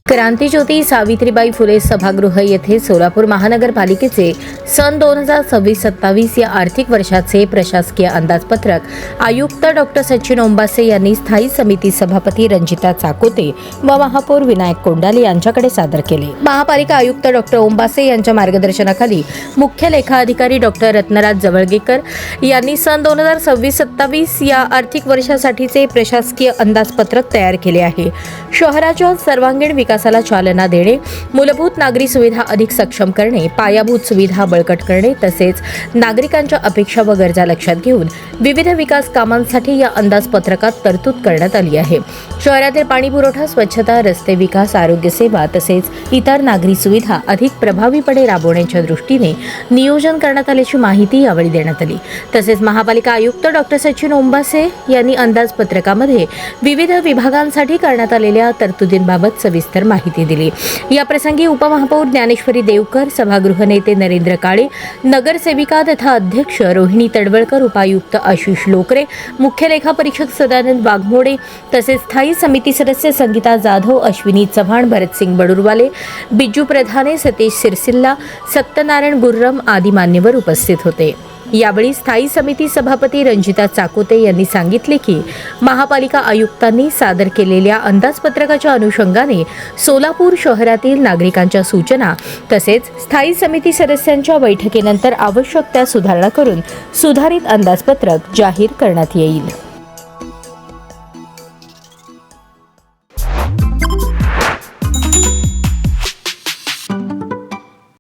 क्रांतीज्योती सावित्रीबाई फुले सभागृह येथे सोलापूर महानगरपालिकेचे सन 2026-27 या आर्थिक वर्षाचे प्रशासकीय अंदाजपत्रक आयुक्त डॉक्टर सचिन ओंबासे यांनी स्थायी समिती सभापती रंजिता चाकोते व महापौर विनायक कोंडाले यांच्याकडे सादर केले। महापालिका आयुक्त डॉक्टर ओंबासे यांच्या मार्गदर्शनाखाली मुख्य लेखा अधिकारी डॉक्टर रत्नराज जवळगेकर यांनी सन 2026-27 या आर्थिक वर्षासाठीचे प्रशासकीय अंदाजपत्रक तयार केले आहे। शहराच्या सर्वांगीण विकासाला चालना देणे, मूलभूत नागरी सुविधा अधिक सक्षम करणे, पायाभूत सुविधा बळकट करणे तसेच नागरिकांच्या अपेक्षा व गरजा लक्षात घेऊन विविध विकास कामांसाठी या अंदाजपत्रकात तरतूद करण्यात आली आहे। शहरातील पाणी पुरवठा, स्वच्छता, रस्ते विकास, आरोग्य सेवा तसेच इतर नागरी सुविधा अधिक प्रभावीपणे राबवण्याच्या दृष्टीने नियोजन करण्यात आल्याची माहिती यावेळी देण्यात आली। तसेच महापालिका आयुक्त डॉक्टर सचिन ओंबासे यांनी अंदाजपत्रकामध्ये विविध विभागांसाठी करण्यात आलेल्या तरतुदींबाबत सविस्तर माहिती दिली। या प्रसंगी उपमहापौर ज्ञानेश्वरी देवकर, सभागृह नेते नरेंद्र काळे, नगरसेविका तथा अध्यक्ष रोहिणी तडवळकर, उपायुक्त आशिष लोकरे, मुख्य लेखा परीक्षक सदानंद वाघमोडे तसेच स्थायी समिती सदस्य संगीता जाधव, अश्विनी चव्हाण, भरतसिंग बडुरवाले, बिजू प्रधाने, सतीश सिरसिल्ला, सत्यनारायण गुर्रम आदी मान्यवर उपस्थित होते। यावेळी स्थायी समिती सभापती रंजिता चाकोते यांनी सांगितले की महापालिका आयुक्तांनी सादर केलेल्या अंदाजपत्रकाच्या अनुषंगाने सोलापूर शहरातील नागरिकांच्या सूचना तसेच स्थायी समिती सदस्यांच्या बैठकीनंतर आवश्यक त्या सुधारणा करून सुधारित अंदाजपत्रक जाहीर करण्यात येईल।